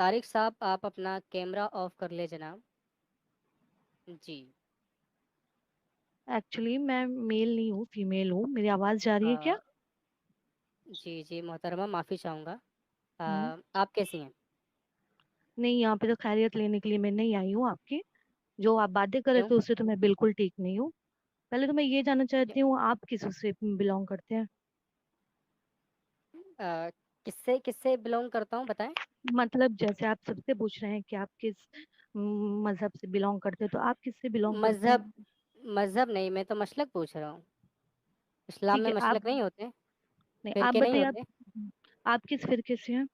طارق صاحب آپ اپنا کیمرہ آف کر لے جناب. جی. ایکچولی میں میل نہیں ہوں، فیمیل ہوں. میری آواز جا رہی ہے کیا؟ جی جی محترمہ معافی چاہوں گا. ہوں. آپ کیسی ہیں؟ نہیں، یہاں پہ تو خیریت لینے کے لیے میں نہیں آئی ہوں آپ کی. جو آپ باتیں کر رہے کیوں؟ تھے اس سے تو میں بالکل ٹھیک نہیں ہوں. پہلے تو میں یہ جاننا چاہتی ہوں آپ کس سے بلونگ کرتے ہیں. کس سے بلونگ کرتا ہوں بتائیں. مطلب جیسے آپ سب سے پوچھ رہے ہیں کہ آپ کس مذہب سے بلونگ کرتے ہیں، تو آپ کس سے بلونگ کرتے ہیں؟ مذہب مذہب نہیں، میں تو مسلک پوچھ رہا ہوں. اسلام ٹھیک میں ہے، آپ مسلک نہیں ہوتے؟ نہیں، آپ فرقے نہیں بتائیے ہوتے؟ آپ کس فرقے سے ہیں؟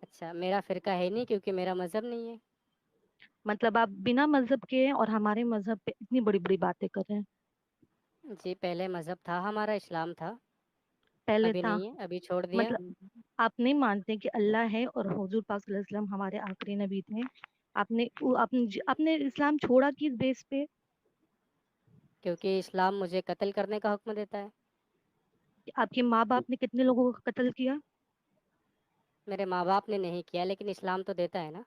اچھا، میرا فرقہ ہے نہیں کیونکہ میرا مذہب نہیں ہے. مطلب آپ بنا مذہب کے ہیں اور ہمارے مذہب پہ اتنی بڑی بڑی باتیں کر رہے ہیں. جی پہلے مذہب تھا، ہمارا اسلام تھا. پہلے ابھی تھا. نہیں ہے، ابھی چھوڑ دیا. مطلب آپ نہیں مانتے کہ اللہ ہے اور حضور پاک صلی اللہ علیہ وسلم ہمارے آخری نبی تھے؟ آپ نے اسلام چھوڑا کس بیس پہ؟ کیونکہ اسلام مجھے قتل کرنے کا حکم دیتا ہے. آپ کے ماں باپ نے کتنے لوگوں کو قتل کیا؟ میرے ماں باپ نے نہیں کیا لیکن اسلام تو دیتا ہے نا.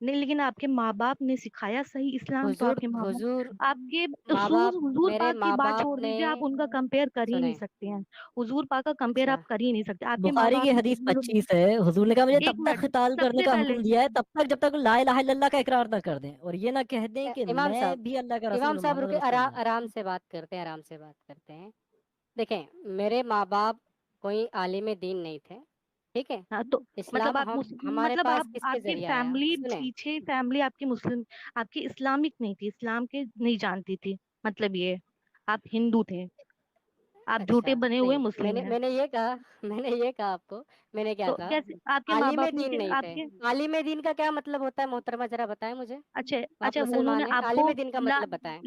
نہیں، لیکن آپ کے ماں باپ نے سکھایا صحیح اسلام تو آپ حضور کے ماں حضور باپ آپ کے ماں اصول باپ حضور میرے پاک کی ماں بات باپ چھوڑ نے دیجیے، آپ ان کا کمپیئر کر ہی نہیں سنیں. سکتے ہیں. حضور پاک کا کمپیئر اچھا. آپ کر ہی نہیں سکتے. آپ کے ماں بخاری باپ کی نے حدیث کتنے لوگ 25 ہے، حضور نے کہا مجھے ایک تب تک منٹ قتال سب کرنے سے کا پہلے حکم دیا ہے تب تک جب تک لا الہ الا اللہ کا اقرار نہ کر دیں اور یہ نہ کہہ دیں کہ امام میں صاحب بھی اللہ کا رسول امام ہوں، صاحب محمد رکے، رسول اللہ. آرام سے بات کرتے ہیں، آرام سے بات کرتے ہیں. دیکھیں، میرے ماں باپ کوئی عالم دین نہیں تھے، ٹھیک ہے. ہاں، تو مطلب اسلام آپ ہمارے مطلب پاس کس کے آپ کی ذریعے آیا فیملی سنیں. پیچھے فیملی آپ کی مسلم، آپ کی اسلامک نہیں تھی، اسلام کے نہیں جانتی تھی. مطلب یہ آپ ہندو تھے، آپ جھوٹے اچھا بنے ہوئے نہیں، میں مسلم نے ہیں. میں نے یہ کہا میں نے یہ کہا آپ کو. میں نے کیا تو کہا؟ کیسے آپ کے ماں عالم باپ دین نے نہیں آپ تھے. کے عالم دین کا کیا مطلب ہوتا ہے محترمہ، ذرا بتائیں مجھے. اچھا آپ اچھا وہ انہوں نے مسلمان ہیں، آپ کو عالم دین کا لا مطلب بتائیں.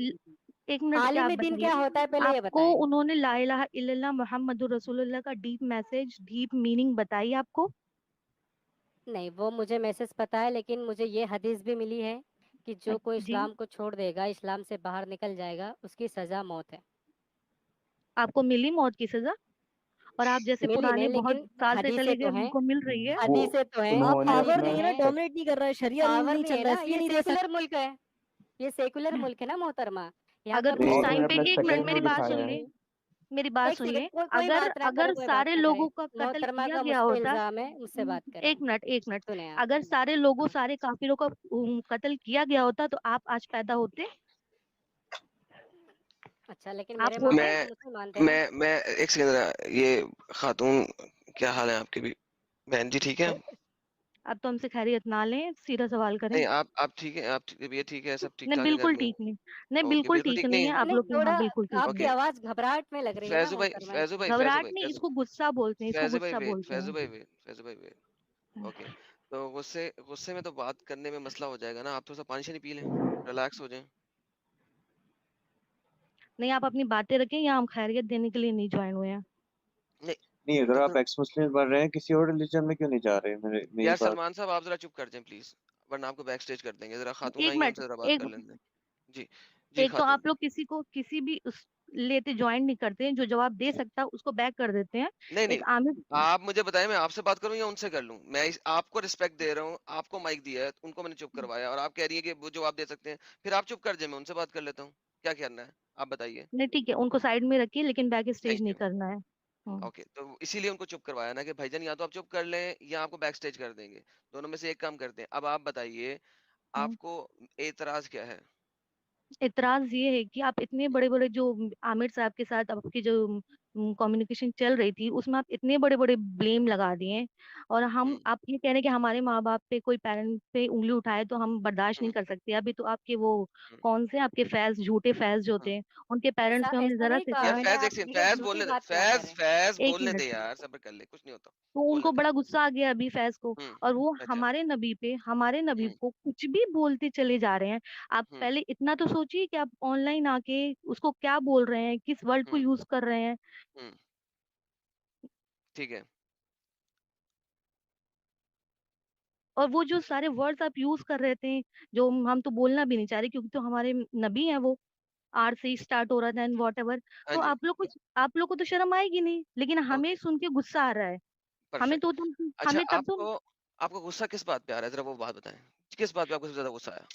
ایک منٹ کیا عالم آپ دین بتائیے. کیا ہوتا ہے پہلے یہ آپ کو بتائیں. انہوں نے لا الہ الا اللہ محمد رسول اللہ کا ڈیپ میسج، ڈیپ میننگ بتائی آپ کو؟ نہیں، وہ مجھے میسج پتا ہے لیکن مجھے یہ حدیث بھی ملی ہے کہ جو کوئی جی، اسلام کو چھوڑ دے گا، اسلام سے باہر نکل جائے گا، اس کی سزا موت ہے. آپ کو ملی موت کی سزا؟ اور آپ جیسے ملی پرانے نہیں بہت لیکن سال سے حدیثیں چلے گئے تو ان ہیں. کو مل رہی ہے. وہ حدیثیں تو ہیں. آپ انہوں نے پاور اپنا نہیں ہے نا، حدیثیں ہیں. ڈومینیٹ نہیں کر رہا ہے، شریعہ رول پاور نہیں نہیں چل ہے رہا نا، ہے، اس لیے یہ نہیں دے سیکولر ملک ہے. یہ سیکولر ملک ہے نا محترمہ. یہاں اگر پر اس نہیں، انہوں مسلم نے ٹائم پہ اپنا ایک منٹ اسٹرگل میری بھی بات دکھایا سن ہے. لیں، میری بات ایک سن لیں. سیکنڈ، کوئی اگر بات نہ اگر کرے، کوئی بات سارے نہ کرے. لوگوں کا قتل محترمہ کیا کا گیا مجھ پہ ہوتا، الزام ہے، مجھ سے بات کریں. ایک منٹ سنیں آپ. اگر سارے لوگوں، ہاں. سارے کافروں کا قتل کیا گیا ہوتا تو آپ آج پیدا ہوتے؟ اچھا لیکن آپ میرے ماں ہوتے؟ باپ تو مسلمان تھے نا. میں ایک سیکنڈ ذرا، یہ خاتون کیا حال ہے آپ کے بھی؟ بہن جی ٹھیک ہے؟ اب تو ہم سے خیریت نہ لیں، سیدھا سوال کریں. نہیں آپ ٹھیک ہے؟ آپ طبیعت ٹھیک ہے؟ سب ٹھیک نہیں، ٹھاک ہے گھر بالکل میں؟ ٹھیک نہیں. نہیں، اوکے، بالکل بالکل ٹھیک ٹھیک نہیں نہیں. ہے. آپ نہیں لوگ کے تھوڑا یہاں بالکل ٹھیک آپ نہیں کی اوکے، ہے. آواز گھبراہٹ میں لگ رہی ہے نا فیضو بھائی محترمہ. فیضو بھائی فیضو گھبراہٹ بھائی نہیں، اس فیضو کو غصہ بولتے ہیں، اس کو فیضو بھائی غصہ ویٹ، بولتے فیضو ہیں. بھائی ویٹ، فیضو بھائی ویٹ. اوکے، تو غصے میں تو بات کرنے میں مسئلہ ہو جائے گا نا. آپ تھوڑا سا پانی شانی پی لیں، ریلیکس ہو جائیں. نہیں، آپ اپنی باتیں رکھیں، یا ہم خیریت دینے کے لیے نہیں جوائن ہوئے ہیں. نہیں نہیں، اگر دیکھو آپ ایکس مسلم بن رہے ہیں کسی اور ریلیجن میں کیوں نہیں جا رہے؟ میری یار بات. سلمان صاحب آپ ذرا چپ کر جائیں پلیز، ورنہ آپ کو بیک سٹیج کر دیں گے. ذرا خاتون ایک آئی ہیں، ان منٹ سے ذرا بات ایک کر لیں دیں. جی جی ایک تو خاتون. آپ لوگ کسی کو کسی بھی لیتے جوائن نہیں کرتے ہیں، جو جواب دے سکتا اس کو بیک کر دیتے ہیں. نہیں ایک نہیں، عامر. آپ مجھے بتائیں میں آپ سے بات کروں یا ان سے کر لوں؟ میں آپ کو رسپیکٹ دے رہا ہوں، آپ کو مائک دیا ہے، ان کو میں نے چپ کروایا، اور آپ کہہ رہی ہے کہ وہ جواب دے سکتے ہیں. پھر آپ چپ کر جائیں، میں ان سے بات کر لیتا ہوں. کیا کرنا ہے آپ بتائیے. نہیں ٹھیک ہے، ان کو سائڈ میں رکھیے لیکن بیک اسٹیج تھینک نہیں یو. کرنا ہے. اوکے، تو اسی لیے ان کو چپ کروایا نا کہ بھائی جان یا تو آپ چپ کر لیں یا آپ کو بیک سٹیج کر دیں گے، دونوں میں سے ایک کام کرتے ہیں. اب آپ بتائیے ہوں. آپ کو اعتراض کیا ہے؟ اعتراض یہ ہے کہ آپ اتنے بڑے بڑے جو عامر صاحب کے ساتھ آپ کی جو کمیونیکیشن چل رہی تھی اس میں آپ اتنے بڑے بڑے بلیم لگا دیے، اور ہم ہوں آپ یہ کہہ رہے ہیں کہ ہمارے ماں باپ پہ کوئی پیرنٹ پہ انگلی اٹھائے تو ہم برداشت نہیں ہوں کر سکتے. ابھی تو آپ کے وہ ہوں کون سے آپ کے فیض، جھوٹے فیض جو ہوں. تھے، ان کے پیرنٹس ایسا پہ ہم نے ایسا ذرا نہیں سے کہا یار کہا. میں نے، فیض ایک آپ سیکنڈ، یہ فیض جھوٹی بولنے دے، بات کیا کہہ رہے فیض ہیں. فیض ایک بولنے دے منٹ. یار، صبر کر لے، کچھ نہیں ہوتا. تو ان بولنے کو دے. بڑا غصہ آ گیا ابھی فیض کو، ہوں. اور وہ اچھا. ہمارے نبی ہوں کو کچھ بھی بولتے چلے جا رہے ہیں. آپ ہوں پہلے اتنا تو سوچیے کہ آپ آن لائن آ کے اس کو کیا بول رہے ہیں، کس ورڈ کو ہوں یوز کر رہے ہیں. ہوں. ٹھیک ہے. اور وہ جو سارے ورڈز آپ یوز کر رہے تھے جو ہم تو بولنا بھی نہیں چاہ رہے کیونکہ تو ہمارے نبی ہیں، وہ آر سے اسٹارٹ ہو رہا تھا واٹ ایور. ہاں تو جی. آپ لوگ کو تو شرم آئے گی نہیں، لیکن ہمیں اوکے، سن کے غصہ آ رہا ہے. ہمیں پرفیکٹ. تو اچھا ہمیں تب تو आपको गुस्सा किस बात पे आ रहा है, जरा वो बात बताएं, किस बात पे आपको सबसे ज्यादा गुस्सा आया?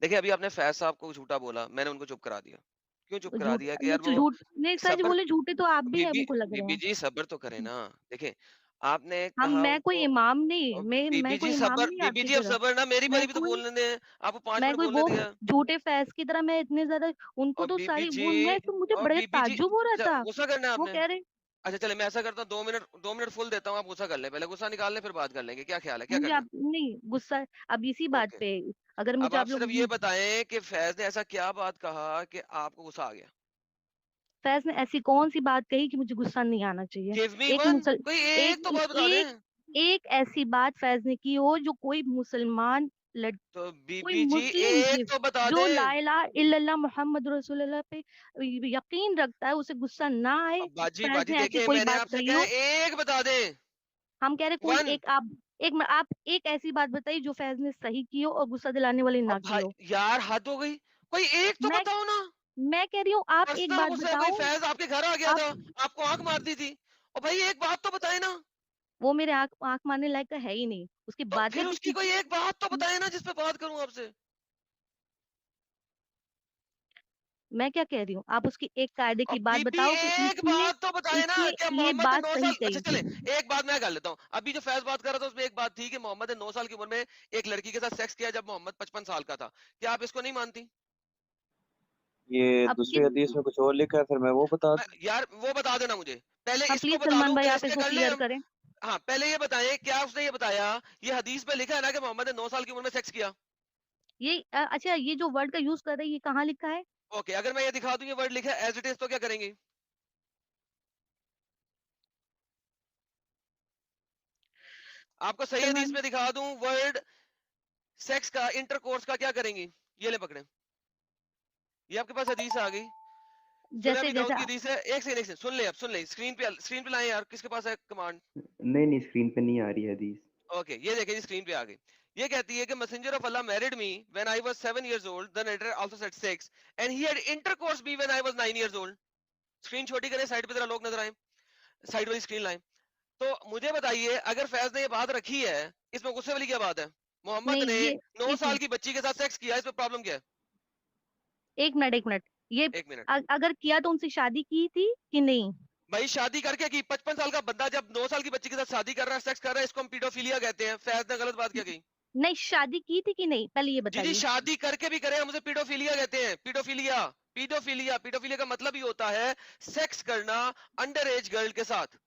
देखिए अभी आपने फैज साहब को झूठा बोला, मैंने उनको चुप करा दिया। क्यों चुप करा झूठ दिया कि नहीं, यार वो झूठ नहीं सच सब्र, बोले, झूठे तो आप भी बीबी हमको लग रहे बीबी हैं। जी सब्र तो करें ना। देखें आपने हम कहा मैं कोई उनको, इमाम नहीं, मैं बीबी कोई जी इमाम सब्र, नहीं बीबी आपकी जी अब तरह। सब्र ना, मेरी मैं बारी भी तो कोई बोलने दें, आपको 5 मैं मिनट कोई बोलने वो दिया। झूठे फैज की तरह मैं इतने ज्यादा उनको और तो बीबी सारी जी, वो मैं तो मुझे और बड़े बीबी जी, ताज्जुब हो रहा अच्छा था। गुस्सा करना है वो आपने? कह रहे अच्छा चले मैं ऐसा करता हूँ, 2 मिनट फुल देता हूँ, आप गुस्सा कर लें, पहले गुस्सा निकाल लें फिर बात कर लेंगे, क्या ख्याल है, क्या मुझे करना आप नहीं गुस्सा अब इसी बात है? ओके, पे अगर अब मुझे आप आप लोग सिर्फ ये बताएं कि फैज ने ऐसा क्या बात कहा कि आपको गुस्सा आ गया? फैज ने ऐसी कौन सी बात कही कि मुझे गुस्सा नहीं आना चाहिए। गिव मी एक वन, मुसल कोई एक एक तो बात बता एक दें। एक ऐसी बात फैज ने की हो जो कोई मुसलमान तो कोई बीबी जी मुस्लिम एक भी तो बता जो ला दें। इलाहा इल्लल्लाह मोहम्मद रसूलुल्लाह पे यकीन रखता है उसे गुस्सा ना आए अब कि बाजी फैज बाजी ने ऐसी देखें, कोई मैंने बात आपसे कही कहा हो। एक बता दें, हम कह रहे कोई वन। एक आप एक ऐसी बात बताइए जो फैज ने सही की हो और गुस्सा दिलाने वाली ना अब की भाई हो। यार हद हो गई, कोई एक तो मैं बताओ ना। मैं कह रही हूँ आप एक पर्सनल बात गुस्सा है, कोई बताओ। फैज आपके घर आ गया आप था, आपको आंख मार दी थी, और भाई एक बात तो बताए ना। वो मेरे आंख आंख मारने लायक का है ही नहीं, उसकी तो बातें फिर भी उसकी कोई एक बात तो बताए ना जिस पे बात करूं आपसे। मैं क्या कह रही हूँ आप उसकी एक कायदे की अब बात बीबी बताओ कि एक इसने बात तो बताए ना, इसने क्या ये मोहम्मद ने बात 9 सही साल, अच्छा चले कही। एक बात मैं कर लेता हूँ, अभी जो फैज बात कर रहा था उसमें एक बात थी कि मोहम्मद ने 9 साल की उम्र में एक लड़की के साथ सेक्स किया जब मोहम्मद 55 साल का था, क्या आप इसको नहीं मानती? ये अब दूसरी हदीस किस में कुछ और लिखा है, फिर मैं वो बता दूं? यार वो बता देना मुझे, पहले हाँ इसको प्लीज बता सलमान दूं भाई फिर इस आप पे इसको कर ले क्लियर हम। करें। हाँ पहले ये बताएं, क्या उसने ये बताया, ये हदीस पे लिखा है ना कि मोहम्मद ने 9 साल की उम्र में सेक्स किया? ये अच्छा ये जो वर्ड का यूज कर रहे हैं ये कहाँ लिखा है। ओके, अगर मैं ये दिखा दूं ये वर्ड लिखा है एज इट इज, तो क्या करेंगे? आपको सही हदीस सलमान में दिखा दूं वर्ड सेक्स का, इंटरकोर्स का, क्या करेंगी? ये ले पकड़े, ये आपके पास हदीस आ गई, सुने जैसे अभी दाऊद जैसे की हदीस है, एक सेकंड सुन ले, अब सुन ले, स्क्रीन पे लाएं यार, किसके पास है कमांड? नहीं नहीं स्क्रीन पे नहीं आ रही है हदीस। ओके ये देखें जी, स्क्रीन पे आ गई। ये कहती है कि messenger of Allah married me when I was 7 years old, the narrator also said 6 and he had intercourse me when I was 9 years old। Screen छोटी करें, साइड पे जरा लोग नजर आए, साइड वाली स्क्रीन लाएं। तो मुझे बताइए अगर फैज ने ये बात रखी है, इसमें गुस्से वाली क्या बात है? मोहम्मद नहीं ने ये 9 एक साल मिनट की बच्ची के साथ सेक्स किया, इसमें प्रॉब्लम क्या है? एक मिनट ये एक मिनट, अगर किया तो उनसे शादी की थी कि नहीं। भाई शादी करके की, 55 साल का बंदा जब 9 साल की बच्ची के साथ शादी कर रहा है, सेक्स कर रहा है, इसको हम पीडोफिलिया कहते हैं। फैज ने गलत बात क्या कही? नहीं शादी की थी कि नहीं पहले ये जी बताइए। शादी करके भी करें हम उसे पीडोफिलिया कहते हैं। पीडोफिलिया, पीडोफिलिया का मतलब ही होता है सेक्स करना अंडर एज गर्ल के साथ।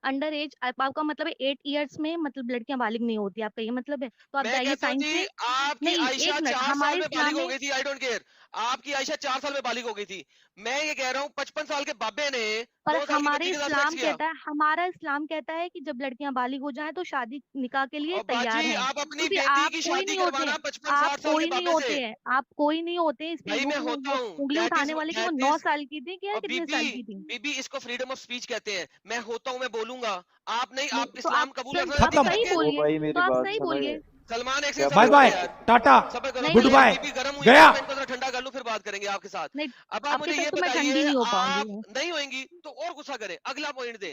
अंडर एज आपका मतलब है 8 इयर्स में मतलब लड़कियां बालिग नहीं होती आपका ये मतलब है तो आप मैं जाइए कहता हूँ साइंस जी से। आपकी नहीं आयशा एक मिनट 4 साल हमारे में इस्लाम बालिग हो में गई थी, आई डोंट केयर, आपकी आयशा 4 साल में बालिग हो गई थी। मैं ये कह रहा हूँ 55 साल के बाबे ने पर 9 साल की बच्ची के साथ सेक्स किया। हमारा इस्लाम कहता है कि जब लड़कियां बालिग हो जाएं तो शादी निकाह के लिए और तैयार बाजी हैं। आप अपनी तो फिर बेटी आप की कोई शादी नहीं होते करवाना हैं 55-60 साल के बाबे से। आप कोई नहीं होते इस पे भाई मैं होता हूँ, उंगली उठाने वाले कि वो 9 साल की थी कि और कितने बीबी साल की थी। बीबी इसको फ्रीडम ऑफ स्पीच कहते हैं। मैं होता हूँ, मैं बोलूंगा, आप नहीं, नहीं आप तो इस्लाम कबूल फिर रखना आप चाहती खत्म। सही करेंगे। ओ बोलिए भाई मेरी तो आप बात सही सुनो बोलिए। ये। सलमान एक क्या से बाय सबर बाय करो यार, टाटा सबर करो, नहीं गुड नहीं बाय बीबी गर्म हुई है गया। ना, मैं इनको जरा ठंडा कर लूं फिर बात करेंगे आपके साथ। नहीं अब आप आपके मुझे साथ ये तो मैं ठंडी बताइए, नहीं हो आप पाऊंगी। नहीं होंगी तो और गुस्सा करें, अगला पॉइंट दे।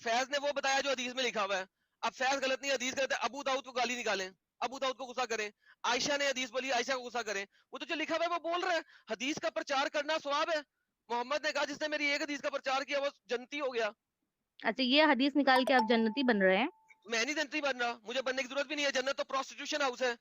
फैज ने वो बताया जो हदीस में लिखा हुआ है, अब फैज गलत नहीं, हदीस गलत है, अबू दाऊद को गाली निकालें, अबू दाऊद को गुस्सा करें, आयशा ने हदीस बोली, आयशा को गुस्सा करें, वो तो जो लिखा हुआ है वो बोल रहा है। हदीस का प्रचार करना सवाब है। मोहम्मद ने कहा जिसने मेरी एक हदीस का प्रचार किया वो जन्नती हो गया। अच्छा ये हदीस निकाल के आप जन्नती बन रहे हैं। मैं नहीं जन्नती बन रहा, मुझे बनने की जरूरत भी नहीं है। जन्नत तो प्रोस्टिट्यूशन हाउस है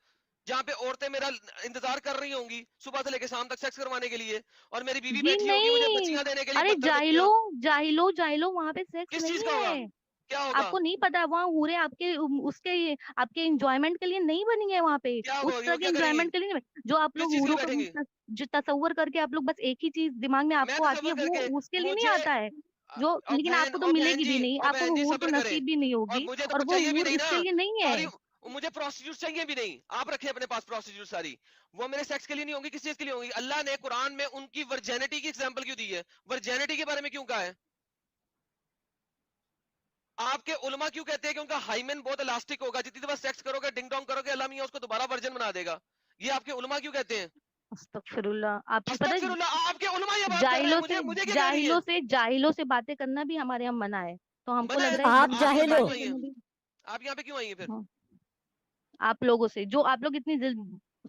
जहाँ पे औरतें मेरा इंतजार कर रही होंगी सुबह से लेकर शाम तक सेक्स करवाने के लिए, और मेरी बीवी जी बैठी होगी मुझे नहीं बच्चियां देने के लिए, अरे बदतर बच्चियां। जाहिलो वहां पे सेक्स किस चीज नहीं का होगा, है। क्या होगा, आपको नहीं पता वहाँ हूरे आपके उसके आपके एंजॉयमेंट के लिए नहीं बनी है वहां पे। क्या उस होगी, तरह वो के क्या करेंगी, एंजॉयमेंट के लिए नहीं बनी। जो आप किस लोग चीज के हूरों लिए बैठेंगी? को जो तसव्वुर करके आप लोग बस एक ही चीज दिमाग में मैं आपको आती है तसव्वुर वो करके, उसके लिए नहीं मुझे आता है जो और लेकिन बहन आपको तो और मिलेगी भी नहीं और आपको बहन वो जी हूर तो सब्र करें, नसीब भी नहीं और होगी मुझे तो और कुछ वो चाहिए भी हूर नहीं ना, इसके लिए नहीं है। सारी मुझे प्रोस्टिट्यूट चाहिए भी नहीं, आप रखें अपने पास प्रोस्टिट्यूट सारी, वो मेरे सेक्स के लिए नहीं होंगी, किस चीज के लिए होंगी? अल्लाह ने कुरान में उनकी वर्जेनिटी की एग्जांपल क्यों दी है, वर्जेनिटी के बारे में क्यों कहा है? आपके उलमा क्यों कहते हैं कि उनका हाइमेन बहुत इलास्टिक होगा, जितनी दफा सेक्स करोगे डिंग डोंग करोगे अल्लाह मियां उसको दोबारा वर्जन बना देगा? ये आपके उलमा क्यों कहते हैं? अस्तगफिरुल्लाह आपको पता है अस्तगफिरुल्लाह, आपके उलमा ये बात कर रहे हैं, मुझे क्या कहनी है? जाहिलों से बातें करना भी हमारे यहाँ मना है तो हमको मना लग है रहा तो है आप इस आप बात यहाँ पे पे जाहिल हो। क्यों बातें आई हैं, करना भी। आप यहाँ पे क्यों आई हैं फिर? हाँ, आप लोगों से, जो आप लोग इतनी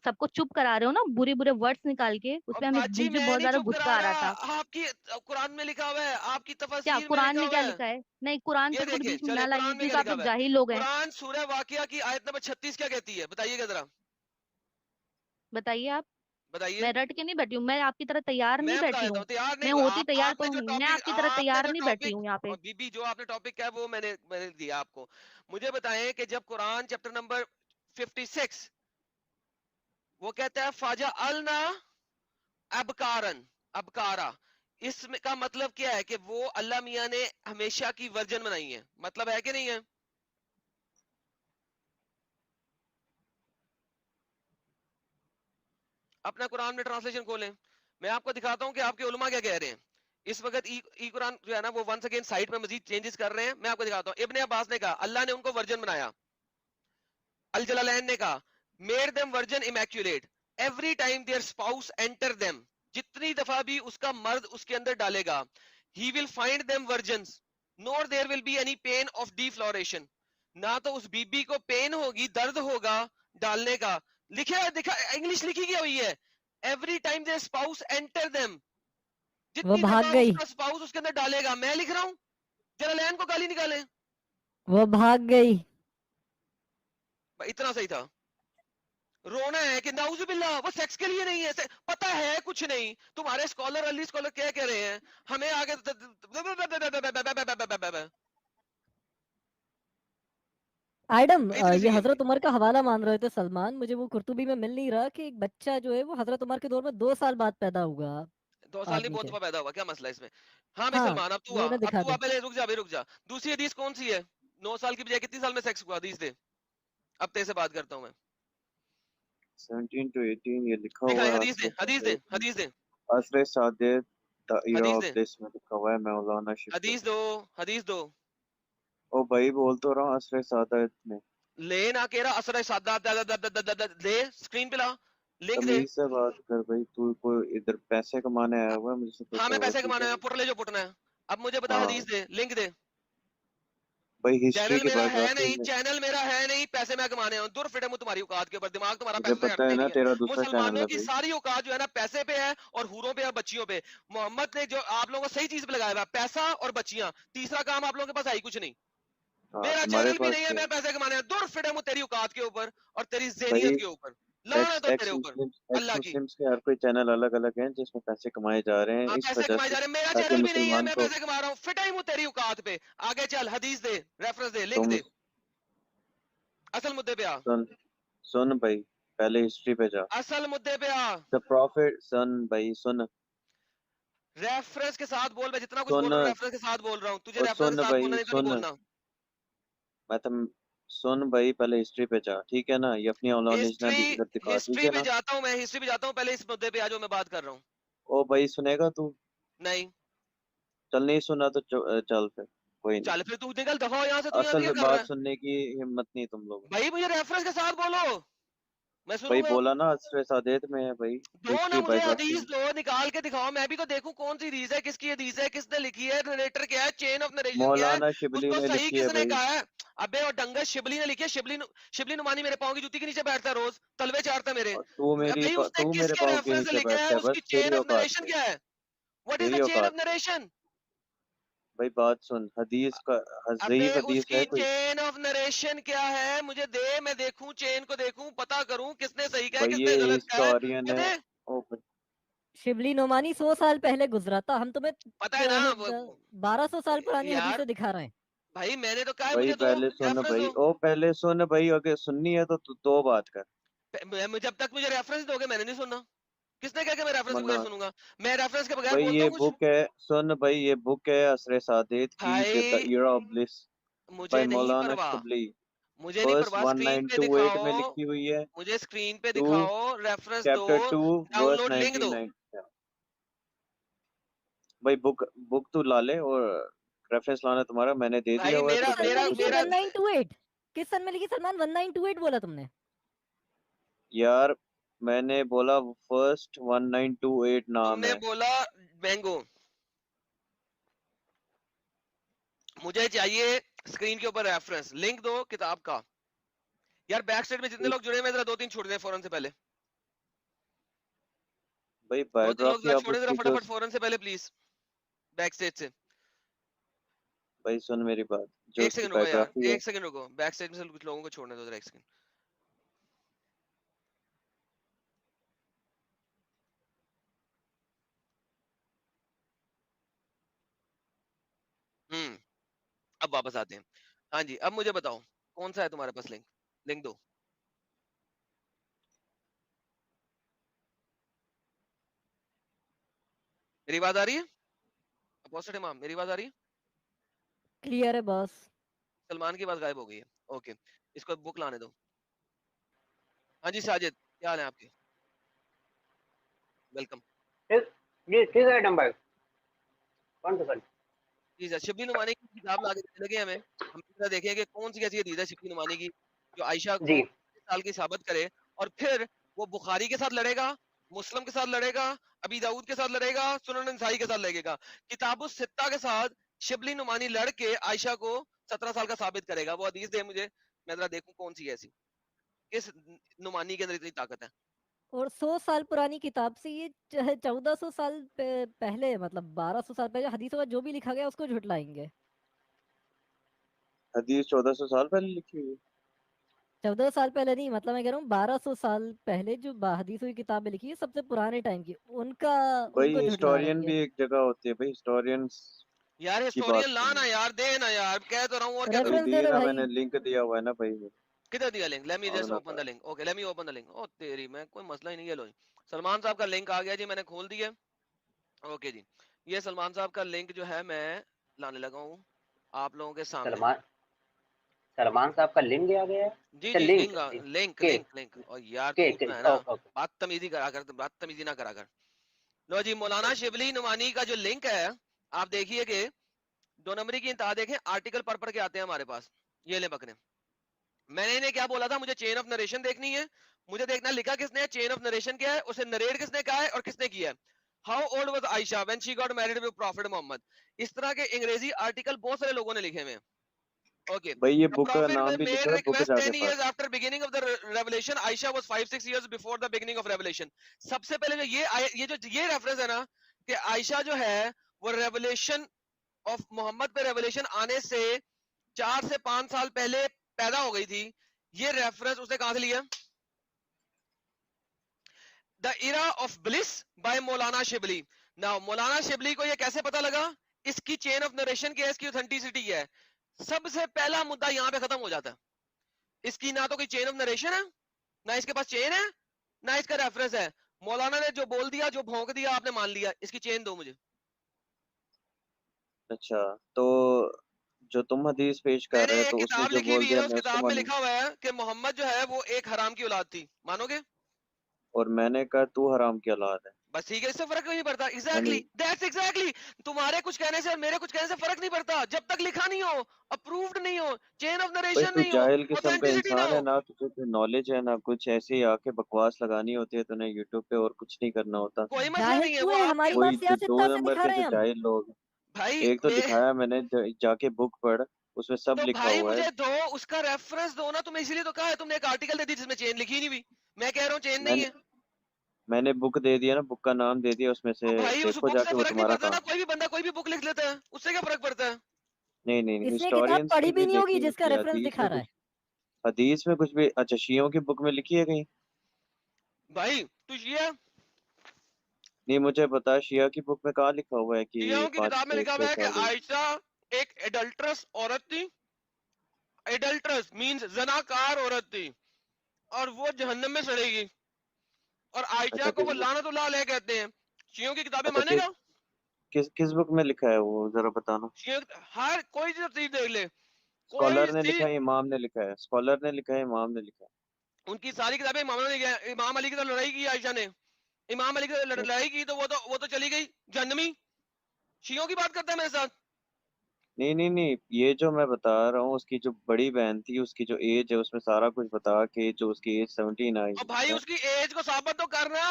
सबको चुप करा रहे हो ना, बुरे बुरे वर्ड्स निकाल के, और उसमें हमें बाजी मुझे मैं बहुत नहीं ज्यादा चुप गुस्सा करा आ रहा रहा, था। आपकी कुरान में लिखा हुआ है, आपकी क्या तफसीर में कुरान लिखा में क्या हुआ है। लिखा है? नहीं, कुरान ये फिर को देखिए बीच में चले ना लाइए, कुरान में प्लीज, क्या आप लिखा लोग हुआ है। जाहिल लोग हैं। कुरान सूरह वाकिया की आयत नंबर 36 क्या कहती है, बताइएगा जरा, बताइए आप। बताइए। मैं रट के नहीं बैठी हूँ, मैं आपकी तरह तैयार नहीं मैं बता बैठी देता हूँ। हूँ, तैयार नहीं मैं हुआ होती आप, तैयार तो आपने जो हूँ, मैं टॉपिक, आपकी तरह तैयार नहीं बैठी हूँ यहाँ पे। और बीबी जो आपने टॉपिक किया वो मैंने मैंने दिया आपको। मुझे बताएं कि जब कुरान चैप्टर नंबर 56 वो कहता है फाजा अलना अबकारन, अबकारा, इसमें का मतलब क्या है कि वो अल्लाह मियां ने हमेशा की वर्जन बनाई है, मतलब है कि नहीं है? अपना कुरान में ट्रांसलेशन खोलें, मैं आपको दिखाता हूं कि आपके उलमा क्या कह रहे हैं। इस वक्त ई कुरान जो है ना वो वंस अगेन साइट में मजीद चेंजेस कर रहे हैं, मैं आपको दिखाता हूं। इब्ने अब्बास ने कहा अल्लाह ने उनको वर्जन बनाया, अल जलालैन ने कहा made them virgin immaculate every time there spouse enter them, जितनी दफा भी उसका मर्द उसके अंदर डालेगा, he will find them virgins nor there will be any pain of defloration, ना तो उस बीबी को पेन होगी, दर्द होगा डालने का। लिखा है, दिखा, इंग्लिश लिखी गई हुई है, every time there spouse enter them, वो जितनी भाग दफा गई, उसका स्पाउस उसके अंदर डालेगा। मैं लिख रहा हूं, जरा लैन को गाली निकालें। वो भाग गई। इतना सही था। रोना है कि नाउजुबिल्ला वो सेक्स के लिए नहीं है, पता है कुछ नहीं। तुम्हारे स्कॉलर अली स्कॉलर क्या कह रहे हैं, हमें आगे आइडम, इतनी ये सी गेम थी। हजरत उमर का हवाला मान रहे थे सलमान, मुझे वो कुर्तुबी में मिल नहीं रहा कि एक बच्चा जो है वो हजरत उमर के दौर में 2 साल बाद पैदा हुआ 2 साल नहीं, आदमी बहुत के। दफा पैदा हुआ, क्या मसला है इसमें? हाँ भाई हाँ, सलमान, अब तू आ, वो ना अब दिखा तू आ, दे। पहले रुक जा भाई, रुक जा। दूसरी हदीस कौन सी है? 9 साल की बजाय कितनी साल में सेक्स हुआ, हदीस दे। अब तेरे से बात करता हूँ मैं। 17 to 18 ये लिखा दिखाए, हुआ है हदीस दे, हदीस दे, हदीस दे, असर सादित द era हदीस of दे, bliss में लिखा हुआ है मौलाना शिबली। हदीस दो, हदीस दो। ओ भाई बोल तो रहा हूँ असर सादित में। ले ना कह रहा असर सादा दे, स्क्रीन पे ला, लिंक दे। तमीज से बात कर भाई, तू कोई इधर पैसे कमाने आया हुआ है, मुझसे कुछ हाँ मैं और पैसे पूछे कमाना है, भाई। पुट ले जो पुटना है। अब मुझे बता, हाँ हदीस दे, लिंक दे। भाई, हिस्ट्री चैनल की मेरा है बायोग्राफी नहीं, में चैनल मेरा है नहीं, पैसे मैं कमाने हूँ, दूर फिटे मुंह तुम्हारी औकात के ऊपर, दिमाग तुम्हारा मुझे पैसे से पता हटता है ही ना, नहीं है। तेरा दूसरा चैनल मुसलमानों है की भाई। सारी औकात जो है ना पैसे पे है, और हूरों पे है, बच्चियों पे। मोहम्मद ने जो आप लोगों को सही चीज पे लगाया हुआ है, पैसा और बच्चियां, तीसरा काम आप लोगों के पास है ही कुछ नहीं। हाँ मेरा तुम्हारे चैनल भी पास नहीं है, क्या है मैं पैसे कमाने हैं, दूर फिटे मुंह तेरी औकात के ऊपर और तेरी भाई? ज़हनियत के ऊपर। लानत हो तेरे ऊपर, एक्स अल्लाह की। मुस्लिम्स के हर कोई चैनल अलग अलग हैं जिसमें पैसे कमाए जा रहे हैं हाँ इस पैसे वजह कमाए से, जा रहे हैं, मेरा ताकि चैनल भी नहीं है, मुसलमान मैं को पैसे कमा रहा हूँ, फिटा ही मुंह तेरी औकात पे। आगे चल, हदीस दे, रेफरेंस दे, लिंक तुम दे, असल मुद्दे पे आ, सुन सुन भाई, पहले हिस्ट्री पे जा। असल मुद्दे पे आ। द प्रॉफिट, सुन भाई सुन रेफरेंस के साथ बोल, मैं जितना कुछ बोल सुन रहा हूँ रेफरेंस के साथ बोल रहा हूँ, तुझे और रेफरेंस के सुन साथ बोलना भाई नहीं तो नहीं सुन, बोलना। मैं तुम सुन भाई, पहले हिस्ट्री पे जा, ठीक है ना? ये अपनी औलानिज ना हिस्ट्री, इधर दिखा, ठीक हिस्ट्री है पे ना? जाता हूँ मैं, हिस्ट्री पे जाता हूँ, पहले इस मुद्दे पे आ जो मैं बात कर रहा हूँ। ओ भाई सुनेगा तू? नहीं, चल नहीं सुना तो चल फिर, कोई नहीं। चल फिर तू निकल, दफा हो यहाँ से, तू यहाँ असल क्या कर रहा बात है? सुनने की हिम्मत नहीं तुम लोग। भाई मुझे रेफरेंस के साथ बोलो, मैं भाई सुनूंगा। बोला ना, असर सादेत में है भाई, दो ना हिस्ट्री मुझे बायोग्राफी हदीस में। दो, निकाल के दिखाओ, मैं भी तो देखूं कौन सी हदीस है, किसकी हदीस है, किसने लिखी है, नरेटर क्या है, चेन ऑफ नरेशन क्या है, मौलाना शिबली उसको ने सही लिखी है किसने भाई। कहा है? अबे और डंगर शिबली ने लिखी है, शिबली नुमानी मेरे पाँव की जूती के नीचे बैठता है रोज, तलवे चारता मेरे। और भाई उसने तू मेरे किसके पाँव के रेफरेंस से नीचे लिखा है, बैठता है, उसकी बस चेन तेरी ऑफ औकात नरेशन पे, क्या है? व्हाट इज द तेरी चेन ऑफ औकात पे। नरेशन? भाई बात सुन, हदीस का अबे ज़ईफ हदीस उसकी है कोई? चेन ऑफ नरेशन क्या है, मुझे दे, मैं देखूं, चेन को देखूं, पता करूं किसने सही कहा है, भाई ये किसने गलत कहा है, हिस्टोरियन मुझे है। दे। ओ भाई, शिबली नोमानी 100 साल पहले गुजरा था, हम तुम्हें पता है ना 1200 साल पुरानी यार, हदीसें दिखा रहे हैं। भाई मैंने तो कहा है, भाई मुझे दो पहले सुन रेफरेंस भाई, दो। ओ पहले सुन भाई, अगर सुननी है तो तू दो बात कर। जब तक मुझे रेफरेंस दोगे मैंने नहीं सुनना। किसने कहा कि मैं रेफरेंस के बगैर मन्ना सुनूंगा? मैं रेफरेंस के बगैर भाई, बोलता ये हूँ कुछ? बुक है, सुन भाई, ये बुक है असर सादेत की, द भाई era of bliss मुझे बाय नहीं मौलाना परवाह, शिबली, मुझे नहीं वर्स परवाह, स्क्रीन पे 1928 दिखाओ, में लिखी हुई है। मुझे स्क्रीन पे टू दिखाओ, रेफरेंस दो, चैप्टर 2 वर्स डाउनलोड लिंक दो। 1990। भाई बुक बुक तू ला ले, और रेफरेंस लाना तुम्हारा, मैंने दे दिया भाई हुआ है, किस मेरा तो सन में मेरा लिखी है उसमें मेरा 1928? किस सन में लिखी सलमान? 1928 बोला तुमने? यार मैंने बोला फर्स्ट 1928 नाम तुमने है। बोला मैंगो, मुझे चाहिए स्क्रीन के ऊपर रेफरेंस, लिंक दो किताब का। यार बैक स्टेट में जितने लोग जुड़े हैं जरा 2-3 छोड़ दें फौरन से पहले, भाई 2-3 लोग बायोग्राफी जरा अब छोड़े जरा उसकी जो फटाफट फौरन से पहले प्लीज बैक स्टेज से। भाई सुन मेरी बात, जो एक उसकी सेकंड रुको यार, बायोग्राफी है, एक सेकंड रुको, बैक स्टेज में से कुछ लोगों को छोड़ने दो जरा, एक सेकंड। अब वापस आते हैं। हाँ जी, अब मुझे बताओ कौन सा है तुम्हारे पास लिंक, लिंक दो। मेरी बात आ रही है अपोजिट इमाम, मेरी बात आ रही है? क्लियर है बॉस। सलमान की बात गायब हो गई है, ओके इसको बुक लाने दो। हाँ जी साजिद, क्या हाल है आपके? वेलकम। किस आइटम भाई, कौन सा सर? जी सर, शिबली नुमानी की किताब ला के देने लगे हमें, हम जरा देखें कि कौन सी ऐसी हदीस है शिबली नुमानी की जो आयशा को जी 30 साल की साबित करे, और फिर वो बुखारी के साथ लड़ेगा, मुस्लिम के साथ लड़ेगा, अबी दाऊद के साथ लड़ेगा, सुनन नसाई के साथ लड़ेगा, किताबुस सित्ता के साथ शिबली नुमानी लड़ के आयशा को 17 साल का साबित करेगा। वो हदीस दे मुझे, मैं जरा देखूं कौन सी है ऐसी, किस नुमानी के अंदर इतनी ताकत है। और 100 साल पुरानी किताब से ये 1400 साल पहले, मतलब 1200 साल पहले हदीसों में जो भी लिखा गया उसको झुटलाएंगे। हदीस 1400 साल पहले लिखी हुई है। 14 साल पहले नहीं, मतलब मैं कह रहा हूँ 1200 साल पहले जो हदीसों की किताबें लिखी है सबसे पुराने टाइम की, उनका भाई उनको झुटला हिस्टोरियन रही भी है। एक जगह होती है भाई, हिस्टोरियंस यार की बात हिस्टोरियन ला ना सुनिए यार, दे ना यार, कह तो रहा हूँ और क्या भाई, करूँ। रेफरेंस दे दिए दे ना, भाई। मैंने लिंक दिया हुआ है ना भाई। किधर दिया लिंक? लेट मी जस्ट मांगना ओपन द पड़ा। Link, okay let me open the link. ओ तेरी, मैं कोई मसला ही नहीं है। लो जी, सलमान साहब का लिंक आ गया जी, मैंने खोल दिया। ओके जी, ये सलमान साहब का लिंक जो है मैं लाने लगा हूँ आप लोगों के सामने। सलमान साहब का लिंक आ गया है। जी अच्छा जी, लिंक लिंक लिंक के लिंक लिंक। और यार के तू के जो है ना, ओके बदतमीजी करा कर, बदतमीजी ना करा कर। लो जी, मौलाना शिबली नुमानी का जो लिंक है, आप देखिए कि 2 नंबरी की इंतहा देखें, आर्टिकल पढ़ के आते हैं हमारे पास। ये ले पकड़े, मैंने इन्हें क्या बोला था, मुझे चेन ऑफ नरेशन देखनी है, मुझे देखना लिखा किसने है, चेन ऑफ नरेशन क्या है, उसे नरेट किसने कहा है और किसने किया है। How old was Aisha when she got married with prophet Muhammad. इस तरह के अंग्रेजी आर्टिकल बहुत सारे लोगों ने लिखे हुए हैं। ओके, भाई ये the बुक का prophet नाम भी made लिखा है, बुक request जाके 10 पढ़। years after beginning of the revelation. Aisha was 5-6 years before the beginning of revelation. सबसे पहले जो ये रेफरेंस है ना कि आयशा जो है वो रेवलेशन ऑफ मोहम्मद पे रेवलेशन आने से 4 से 5 साल पहले पैदा हो गई थी, ये रेफरेंस उसने कहां से लिया? The era of bliss by Maulana Shibli. Now मौलाना शिबली को ये कैसे पता लगा? इसकी चेन ऑफ नरेशन क्या है, इसकी ऑथेंटिसिटी क्या है। सबसे पहला मुद्दा यहां पे खत्म हो जाता है, इसकी ना तो कोई चेन ऑफ नरेशन है, ना इसके पास चेन है, ना इसका रेफरेंस है। मौलाना ने जो बोल दिया, जो भौंक दिया, आपने मान लिया। इसकी चेन दो मुझे। अच्छा, तो जो तुम हदीस पेश कर मैंने रहे हो एक तो उसने किताब जो लिखी बोल हुई है, दिया उस मैं उसको किताब में मानूं, लिखा हुआ है कि मोहम्मद जो है वो एक हराम की औलाद थी, मानोगे? और मैंने कहा तू हराम की औलाद है। बस ठीक है, इससे फर्क नहीं पड़ता। मैंने एग्जैक्टली दैट्स एग्जैक्टली, तुम्हारे कुछ कहने से और मेरे कुछ कहने से फर्क नहीं पड़ता, जब तक लिखा नहीं हो, अप्रूव्ड नहीं हो, चेन ऑफ भाई नरेशन तू नहीं हो, जाहिल किस्म का ऑथेंटिसिटी ना इंसान है हो। ना, तुझे कोई नॉलेज है ना कुछ, ऐसे ही आके बकवास लगानी होती है तूने यूट्यूब पे, और कुछ नहीं करना होता। कोई मसला जाहिल नहीं है, क्यों वो है, आपके हमारी बात वही जो दो सियासतदान से नंबर दिखा के रहे जो हैं हम। जाहिल लोग हैं। भाई एक तो दिखाया मैंने, जाके बुक पढ़, उसमें सब तो लिखा भाई हुआ है। मुझे दो उसका रेफरेंस दो ना, तुम्हें इसीलिए तो कहा है, तुमने एक आर्टिकल दे दी जिसमें चेन लिखी नहीं हुई। मैं कह रहा हूँ चेन नहीं मैंने है। मैंने बुक दे दिया ना, बुक का नाम दे दिया, उसमें तो से भाई उस देखो बुक से जाके, वो फर्क नहीं तुम्हारा पड़ता ना, काम। कोई भी बंदा कोई भी बुक लिख लेता है, उससे क्या फर्क पड़ता है? नहीं नहीं नहीं, इसने किताब हिस्टोरियंस पढ़ी की भी भी नहीं होगी देखी जिसका होती है, रेफरेंस हदीस दिखा में रहा है। कुछ, हदीस में कुछ भी। अच्छा, शियों की बुक में लिखी है कहीं? भाई तू शिया, नहीं, मुझे बता, शिया की बुक में कहाँ लिखा हुआ है कि शियाओं की 5 किताब में से लिखा हुआ 6 है कि साल हुई? आयशा एक एडल्ट्रस औरत थी। एडल्ट्रस मींस जनाकार औरत थी, और वो जहन्नम में सड़ेगी, और आयशा अच्छा, को किस वो बुक? लानतुल्लाह अलैह कहते हैं। शियों की किताबें अच्छा, मानेगा? किस बुक में लिखा है वो, जरा बताना। शियों हर कोई चीज देख ले, कोई स्कॉलर ने लिखा चीज, है, इमाम ने लिखा है? स्कॉलर ने लिखा है, इमाम ने लिखा उनकी सारी किताबें इमाम ने लिखी है। इमाम अली की तो लड़ाई की आयशा ने, इमाम अली की है? लड़ाई की तो वो तो चली गई जहन्नमी। शियों की बात करता है मेरे साथ। नहीं नहीं नहीं, ये जो मैं बता रहा हूँ, उसकी जो बड़ी बहन थी, उसकी जो एज है, उसमें सारा कुछ बता के, जो उसकी एज 17 आई और भाई है। उसकी एज को साबित तो करना।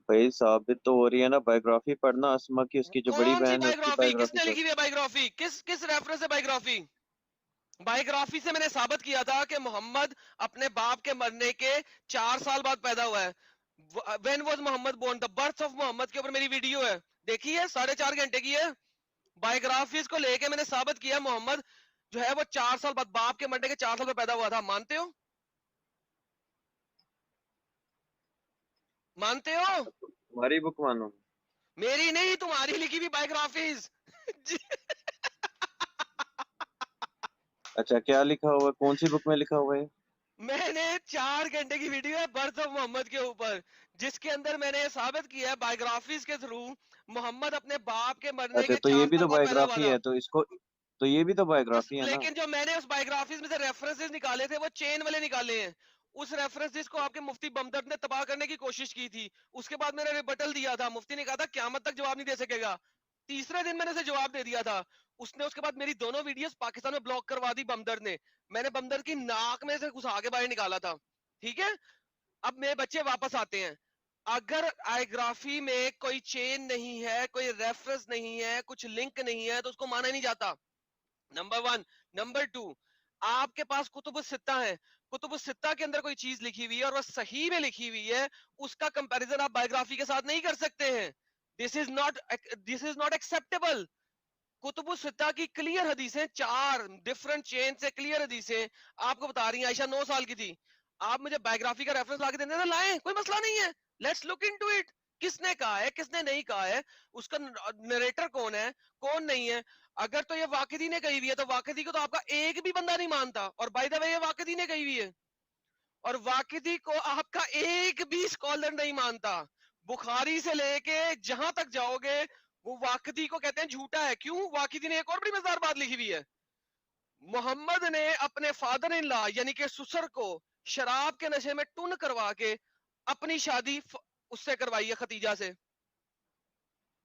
भाई साबित तो हो रही है ना, बायोग्राफी पढ़ना अस्मा की, उसकी जो बड़ी कौन सी बहन है उसकी बायोग्राफी, बायोग्राफी किसने पढ़। लिखी हुई है बायोग्राफी, किस किस रेफरेंस से बायोग्राफी? बायोग्राफी से मैंने साबित किया था कि मोहम्मद अपने बाप के मरने के 4 साल बाद पैदा हुआ है. When was Muhammad born? The birth of Muhammad के ऊपर मेरी वीडियो है, देखी है, 4.5 घंटे की है. बायोग्राफीज को लेके मैंने साबित किया मोहम्मद जो है वो 4 साल बाद, बाप के मरने के 4 साल बाद पैदा हुआ था. मानते हो? मानते हो? तुम्हारी बुक मानो. मेरी नहीं, तुम्हारी लिखी हुई बायोग्राफीज. अच्छा, क्या लिखा हुआ है? कौन सी बुक में लिखा हुआ है? मैंने 4 घंटे की वीडियो है बर्थ ऑफ मोहम्मद के ऊपर, जिसके अंदर मैंने ये साबित किया है बायोग्राफीज के थ्रू मोहम्मद अपने बाप के मरने अच्छा, के तो ये 4 भी साल तो बाद पैदा हुआ बायोग्राफी था. है, तो इसको, तो ये भी तो बायोग्राफी है ना. लेकिन जो मैंने उस बायोग्राफीज में से रेफरेंसेस निकाले थे वो चेन वाले निकाले हैं. उस रेफरेंसेस को आपके मुफ्ती बमदर्द ने तबाह करने की कोशिश की थी. उसके बाद मैंने रिबटल दिया था. मुफ्ती ने कहा था क़यामत तक जवाब नहीं दे सकेगा. तीसरे दिन मैंने उसे जवाब दे दिया था. उसने उसके बाद मेरी दोनों वीडियोस पाकिस्तान में ब्लॉक करवा दी बमदर्द ने. मैंने बमदर्द की नाक में से घुसा के बाहर निकाला था. ठीक है, अब मेरे बच्चे वापस आते हैं. अगर बायोग्राफी में कोई चेन नहीं है, कोई रेफरेंस नहीं है, कुछ लिंक नहीं है, तो उसको माना ही नहीं जाता. नंबर 1. नंबर 2, आपके पास कुतुब सित्ता है. कुतुब सित्ता के अंदर कोई चीज लिखी हुई है और वो सही में लिखी हुई है, उसका कंपैरिजन आप बायोग्राफी के साथ नहीं कर सकते हैं. This is not acceptable. कुतुब सित्ता की क्लियर हदीसें, 4 डिफरेंट चेन से क्लियर हदीसें आपको बता रही हैं. आयशा 9 साल की थी. आप मुझे बायोग्राफी का रेफरेंस लाके देने लाएं, कोई मसला नहीं है. Let's look into it. किसने कहा है, किसने नहीं कहा है, उसका नरेटर कौन है, कौन नहीं है. अगर तो ये वाकिदी ने कही हुई है तो वाकिदी को तो आपका एक भी बंदा नहीं मानता. और बाय द वे ये वाकिदी ने कही हुई है, और वाकिदी को आपका एक भी स्कॉलर नहीं मानता. बुखारी से लेके जहां तक जाओगे वो वाकिदी को कहते हैं झूठा है. क्यों? वाकिदी ने एक और बड़ी मजेदार बात लिखी हुई है. मोहम्मद ने अपने फादर इन लॉ यानी कि ससुर को शराब के नशे में टुन करवा के अपनी शादी उससे करवाई है, खतीजा से.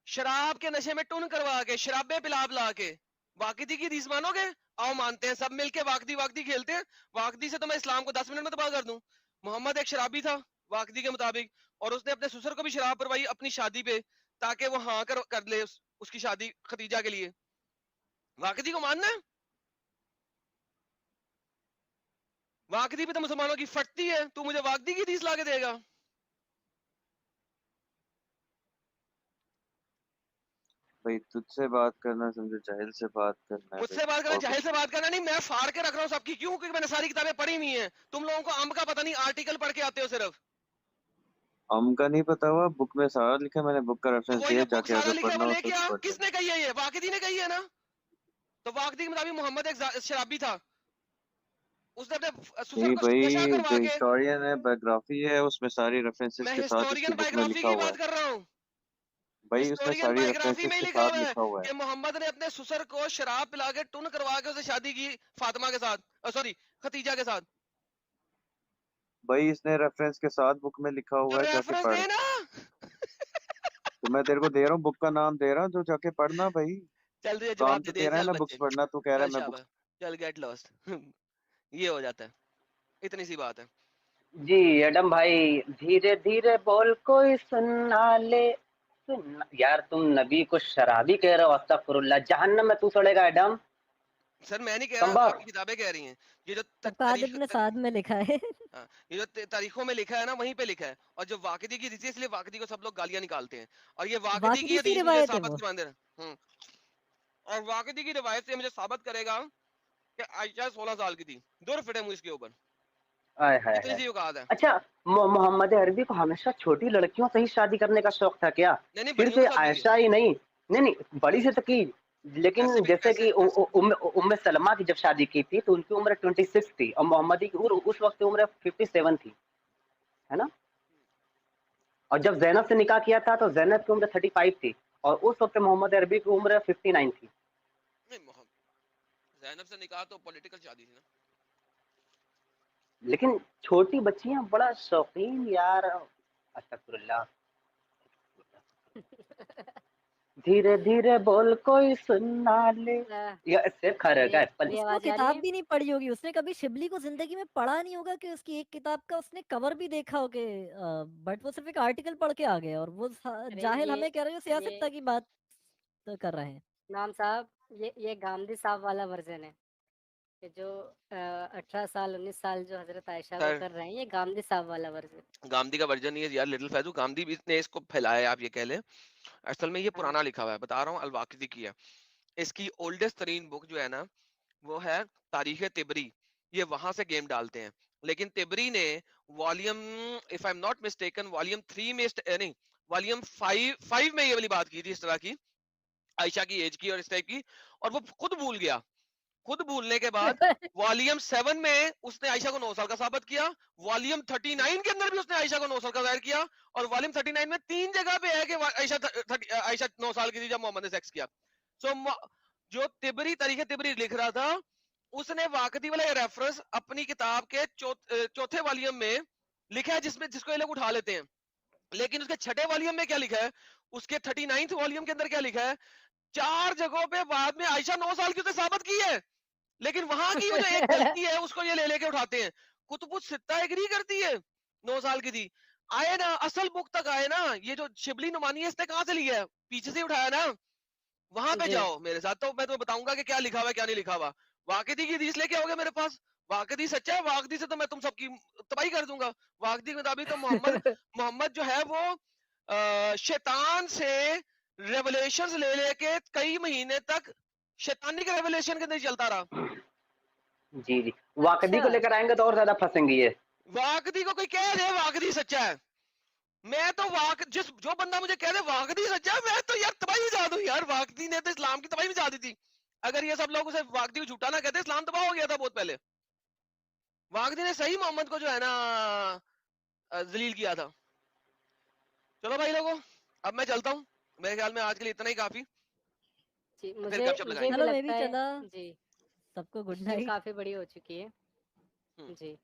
शराब के नशे में टुन करवा के, शराबे पिला पिला के. वाकिदी की हदीस मानोगे? आओ मानते हैं, सब मिलके वाकदी वाकदी खेलते हैं. वाकदी से तो मैं इस्लाम को 10 मिनट में तबाह कर दूं. मोहम्मद एक शराबी था वाकदी के मुताबिक, और उसने अपने ससुर को भी शराब परवाई अपनी शादी पे, ताकि वो हाँ कर ले उसकी शादी खतीजा के लिए. वाकदी को मानना है? वाकदी पे तो मुसलमानों की फटती है. तू मुझे वाकदी की हदीस लाके देगा? भाई तुझसे बात करना समझो जाहिल से बात करना है मुझसे भाई, बात करना, और जाहिल कुछ से बात करना नहीं. मैं फाड़ के रख रहा हूँ सबकी. क्यों? क्योंकि मैंने सारी किताबें पढ़ी हुई हैं. तुम लोगों को अम्ब का पता नहीं, आर्टिकल पढ़ के आते हो सिर्फ. हम का नहीं पता हुआ. बुक में सारा लिखा है, मैंने बुक का तो रेफरेंस वही दिया, जो बुक जाके सारा अगर लिखा है पढ़ना वो हो लेके तो आओ. पढ़ लो. किसने कही है ये? वाकिदी ने कही है ना. तो वाकिदी के मुताबिक मोहम्मद एक शराबी था. उसने अपने ससुर नहीं को नशा भाई, करवा जो के. हिस्टोरियन है, बायोग्राफी है, उसमें सारी रेफरेंसेस मैं के साथ उसकी हिस्टोरियन बुक में बायोग्राफी लिखा की हुआ है. बात कर रहा हूँ. भाई उसमें हिस्टोरियन सारी बायोग्राफी रेफरेंसेस में ही के लिखा साथ हुआ है लिखा हुआ है. कि मोहम्मद ने अपने ससुर को शराब पिला के टुन करवा के उसे शादी की फातिमा के साथ, सॉरी खतीजा के साथ. भाई इसने रेफरेंस के साथ बुक में लिखा तो हुआ है, जाके रेफरेंस पढ़. दे ना. तो मैं तेरे को दे रहा हूँ, बुक का नाम दे रहा हूँ, जो जाके पढ़ना भाई. चल तुझे काम जवाब तो दे दे. तेरा है चल ना बुक्स बच्चे, पढ़ना, तू कह रहा चल है मैं शाबाश, बुक्स. चल गेट लॉस्ट. ये हो जाता है, इतनी सी बात है. जी एडम भाई, धीरे धीरे बोल कोई सुनना ले. सुन यार, तुम नबी को शराबी कह रहे हो? अस्तगफुरुल्लाह, जहन्नम में तू सड़ेगा एडम. सर मैं नहीं कह रहा, कंबर. आपकी किताबें कह रही हैं. ये जो फरकाद इब्न साद में लिखा है. हाँ, ये जो तारीखों में लिखा है ना वहीं पे लिखा है. और जो वाकिदी की हदीस है, इसलिए वाकिदी को सब लोग गालियां निकालते हैं. और ये वाकिदी की वाकिदी सी हदीस मुझे रिवायत है साबित वो. करवा दे रहा. और वाकिदी की रिवायत से मुझे साबित करेगा कि आयशा 16 साल की थी. दूर फिटे मुझ इसके ऊपर. आय हाय इतनी हाय. सी औकात है. अच्छा, मोहम्मद अरबी को हमेशा छोटी लड़कियों से ही शादी करने का शौक था क्या? नहीं नहीं, फिर बड़ियों से के साथ भी है. आयशा ही नहीं, नहीं नहीं, बड़ी से तो की. लेकिन ऐसे भी जैसे ऐसे कि उम्मे सलमा की जब शादी की थी तो उनकी उम्र 26 थी, और मोहम्मदी की उस वक्त की उम्र 57 थी, है ना? और जब जैनब से निकाह किया था तो जैनब की उम्र 35 थी, और उस वक्त मोहम्मद अरबी की उम्र 59 थी. नहीं, ज़ैनब से निकाह तो पॉलिटिकल शादी थी ना. लेकिन छोटी बच्चियां बड़ा शौकीन यार. अस्तगफुरुल्लाह. धीरे धीरे बोल कोई सुनना ले. ये सेब खा रहेगा एप्पल. मेरी उसने वो आवाज आ रही किताब है? भी नहीं पढ़ी होगी. उसने कभी शिबली को जिंदगी में पढ़ा नहीं होगा कि उसकी एक किताब का उसने कवर भी देखा हो के. बट वो सिर्फ एक आर्टिकल पढ़ के आ गया, और वो अरे जाहिल ये हमें कह रहे हो सियासत ये की बात कर रहे हैं. इमाम साहब, ये गांधी साहब वाला वर्जन है. کہ جو 18 سال 19 سال جو حضرت عائشہ کو سر کر رہے ہیں یہ گاندھی صاحب والا ورژن گاندھی کا ورژن نہیں ہے یار لٹل فیضو گاندھی بھی نے اس کو پھیلایا ہے آپ یہ کہہ لیں اصل میں یہ ہاں پرانا لکھا ہوا ہے بتا رہا ہوں الواقدی کی ہے اس کی اولڈسٹ ترین بک جو ہے نا وہ ہے تاریخ تبری یہ وہاں سے گیم ڈالتے ہیں لیکن تبری نے volume if I am not mistaken volume 3 میں نہیں والیم 5 میں یہ والی بات کی تھی اس طرح کی عائشہ کی ایج کی اور اس ٹائپ کی اور وہ خود بھول گیا خود بھولنے کے بعد والیم 7 میں اس نے عائشہ کو 9 سال کا ثابت کیا والیم 39 کے اندر بھی اس نے عائشہ کو 9 سال کا ظاہر کیا اور والیم 39 میں 3 جگہ پہ ہے کہ عائشہ 9 سال کی تھی جب محمد نے سیکس کیا سو جو تبری تاریخ تبری لکھ رہا تھا اس نے واقعی والا یہ ریفرنس اپنی کتاب کے چوتھے والیم میں لکھا ہے جس کو یہ لوگ اٹھا لیتے ہیں لیکن اس کے چھٹے والیم میں کیا لکھا ہے اس کے 39 والیم کے اندر کیا لکھا ہے 4 جگہوں پہ بعد میں عائشہ 9 سال کی اسے ثابت کی ہے لیکن وہاں کی وہ جو ایک غلطی ہے اس کو یہ لے کے اٹھاتے ہیں کتب الستہ ایگری کرتی ہے 9 سال کی تھی آئے نا اصل بک تک آئے نا یہ جو شبلی نعمانی ہے اس نے کہاں سے لیا ہے پیچھے سے اٹھایا نا وہاں پہ جی جاؤ میرے ساتھ تو میں تو بتاؤں گا کہ کیا لکھا ہوا ہے کیا نہیں لکھا ہوا واقعی کی حدیث لے کے آؤ گے میرے پاس واقعی سچا ہے واقعی سے تو میں تم سب کی تباہی کر دوں گا واقعی کے مطابق تو محمد جو ہے وہ شیطان سے ریولیشنز لے کے کئی مہینے تک شیطانی کے ریولیشن کے اندر چلتا رہا جی جی واقعی کو اچھا لے کر آئیں گے تو اور زیادہ پھنسیں گے یہ واقعی کو کوئی کہہ دے واقعی سچا ہے میں تو جو بندہ مجھے کہہ دے واقعی سچا ہے میں تو یار تباہی مچا دوں یار واقعی نے تو اسلام کی تباہی مچا دی تھی اگر یہ سب لوگ اسے واقعی کو جھوٹا نہ کہتے اسلام تباہ ہو گیا تھا بہت پہلے واقعی نے صحیح محمد کو جو ہے نا ذلیل کیا تھا چلو بھائی لوگوں اب میں چلتا ہوں میرے خیال میں آج کے لیے اتنا ہی کافی جی پھر مجھے گپ شپ مجھے لگائیں بھی گے چلو میں بھی لگتا ہے چلا جی سب کو گڈ اسٹریم نائٹ کافی بڑی ہو چکی ہے ہوں۔ جی